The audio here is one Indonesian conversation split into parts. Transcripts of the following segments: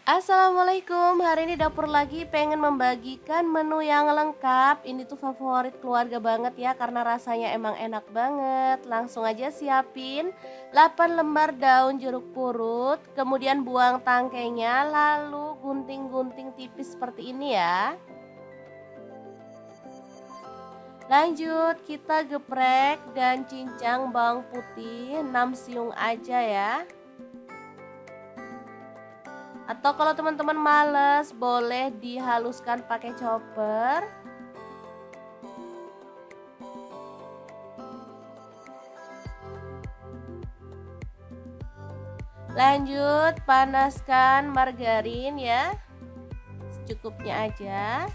Assalamualaikum, hari ini dapur lagi pengen membagikan menu yang lengkap. Ini tuh favorit keluarga banget ya karena rasanya emang enak banget. Langsung aja siapin 8 lembar daun jeruk purut, kemudian buang tangkainya, lalu gunting-gunting tipis seperti ini ya. Lanjut kita geprek dan cincang bawang putih 6 siung aja ya. Atau kalau teman-teman males, boleh dihaluskan pakai chopper. Lanjut, panaskan margarin ya. Secukupnya aja.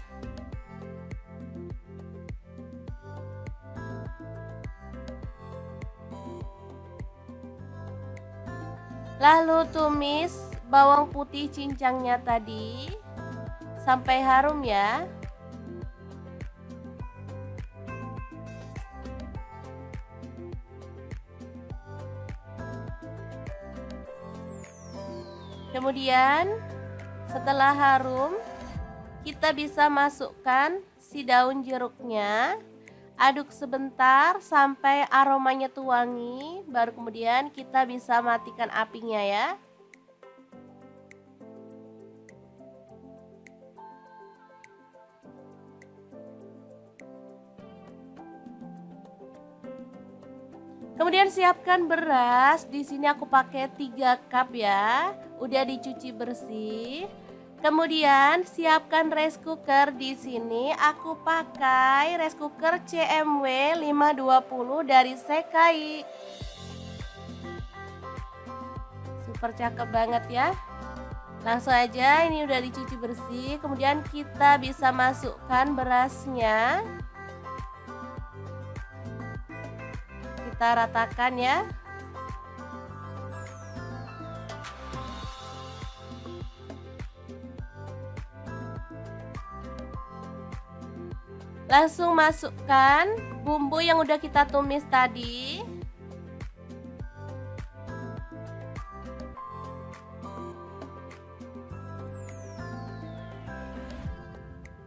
Lalu tumis bawang putih cincangnya tadi sampai harum ya. Kemudian setelah harum, kita bisa masukkan si daun jeruknya. Aduk sebentar sampai aromanya tuh wangi, baru kemudian kita bisa matikan apinya ya. Kemudian siapkan beras, di sini aku pakai 3 cup ya, udah dicuci bersih. Kemudian siapkan rice cooker, di sini aku pakai rice cooker CMW 520 dari Sekai. Super cakep banget ya. Langsung aja, ini udah dicuci bersih, kemudian kita bisa masukkan berasnya. Kita ratakan ya. Langsung masukkan bumbu yang udah kita tumis tadi.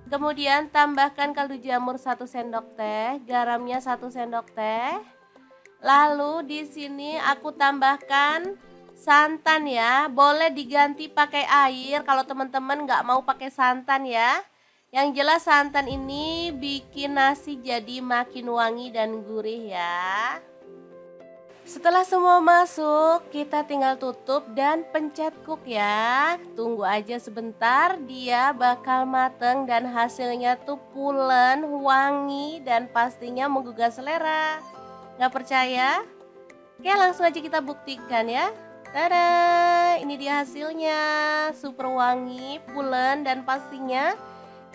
Kemudian tambahkan kaldu jamur 1 sendok teh, garamnya 1 sendok teh. Lalu di sini aku tambahkan santan ya, boleh diganti pakai air kalau teman-teman nggak mau pakai santan ya. Yang jelas santan ini bikin nasi jadi makin wangi dan gurih ya. Setelah semua masuk, kita tinggal tutup dan pencet cook ya. Tunggu aja sebentar, dia bakal mateng dan hasilnya tuh pulen, wangi dan pastinya menggugah selera. Gak percaya? Oke, langsung aja kita buktikan ya. Tada, ini dia hasilnya, super wangi, pulen dan pastinya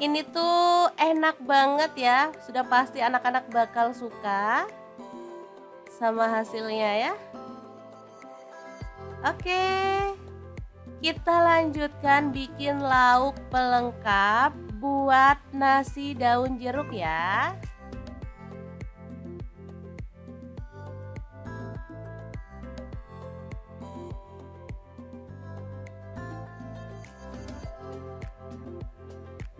ini tuh enak banget ya. Sudah pasti anak-anak bakal suka sama hasilnya ya. Oke, kita lanjutkan bikin lauk pelengkap buat nasi daun jeruk ya.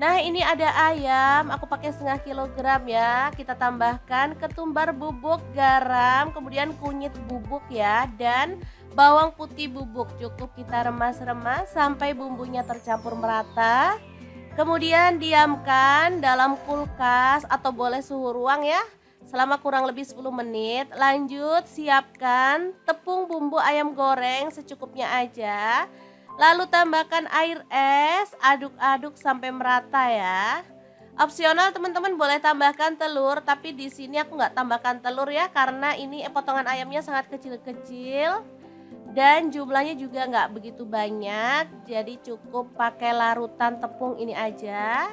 Nah, ini ada ayam, aku pakai setengah kilogram ya. Kita tambahkan ketumbar bubuk, garam, kemudian kunyit bubuk ya, dan bawang putih bubuk. Cukup kita remas-remas sampai bumbunya tercampur merata. Kemudian diamkan dalam kulkas atau boleh suhu ruang ya, selama kurang lebih 10 menit. Lanjut siapkan tepung bumbu ayam goreng secukupnya aja. Lalu tambahkan air es, aduk-aduk sampai merata ya. Opsional teman-teman boleh tambahkan telur, tapi di sini aku nggak tambahkan telur ya karena ini potongan ayamnya sangat kecil-kecil dan jumlahnya juga nggak begitu banyak, jadi cukup pakai larutan tepung ini aja.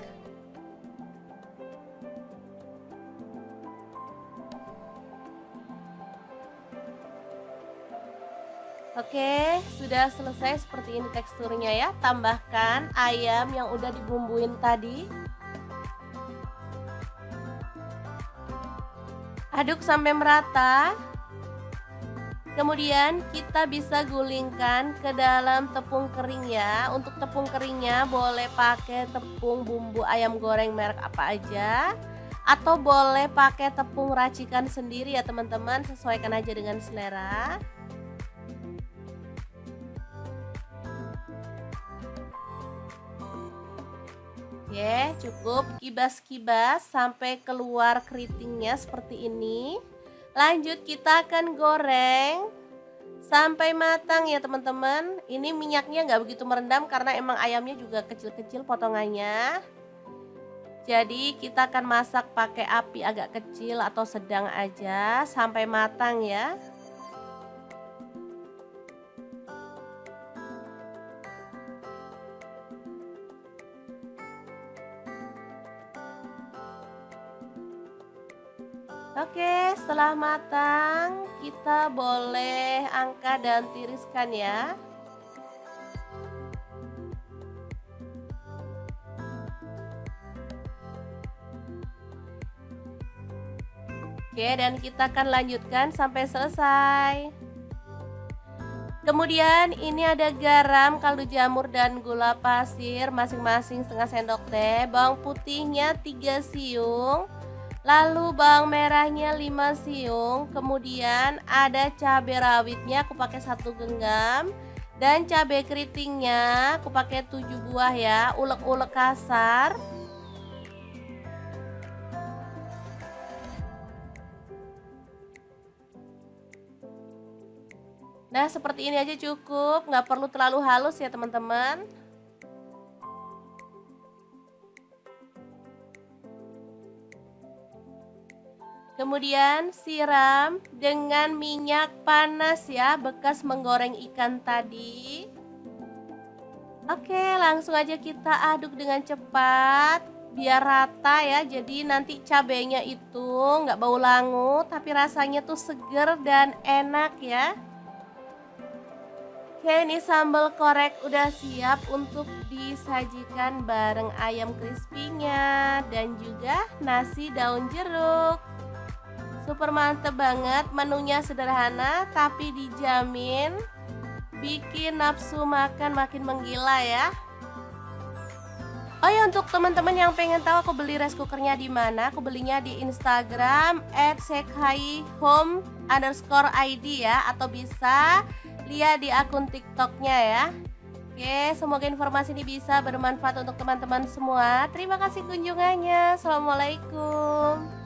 Oke, sudah selesai seperti ini teksturnya ya. Tambahkan ayam yang udah dibumbuin tadi. Aduk sampai merata. Kemudian kita bisa gulingkan ke dalam tepung kering ya. Untuk tepung keringnya boleh pakai tepung bumbu ayam goreng merek apa aja, atau boleh pakai tepung racikan sendiri ya teman-teman, sesuaikan aja dengan selera. Oke, cukup kibas-kibas sampai keluar keritingnya seperti ini. Lanjut kita akan goreng sampai matang ya teman-teman. Ini minyaknya nggak begitu merendam karena emang ayamnya juga kecil-kecil potongannya. Jadi kita akan masak pakai api agak kecil atau sedang aja sampai matang ya. Oke, setelah matang kita boleh angkat dan tiriskan ya. Oke, dan kita akan lanjutkan sampai selesai. Kemudian ini ada garam, kaldu jamur, dan gula pasir masing-masing setengah sendok teh. Bawang putihnya 3 siung. Lalu bawang merahnya 5 siung. Kemudian ada cabai rawitnya aku pakai 1 genggam. Dan cabai keritingnya aku pakai 7 buah ya. Ulek-ulek kasar. Nah, seperti ini aja cukup, nggak perlu terlalu halus ya teman-teman. Kemudian siram dengan minyak panas ya, bekas menggoreng ikan tadi. Oke, langsung aja kita aduk dengan cepat biar rata ya. Jadi nanti cabenya itu nggak bau langu, tapi rasanya tuh seger dan enak ya. Oke, ini sambal korek udah siap untuk disajikan bareng ayam crispy-nya dan juga nasi daun jeruk. Super mantep banget, menunya sederhana tapi dijamin bikin nafsu makan makin menggila ya. Oh ya, untuk teman-teman yang pengen tahu aku beli rice cookernya di mana, aku belinya di Instagram @sekhaihome_id ya, atau bisa lihat di akun TikToknya ya. Oke, semoga informasi ini bisa bermanfaat untuk teman-teman semua. Terima kasih kunjungannya. Assalamualaikum.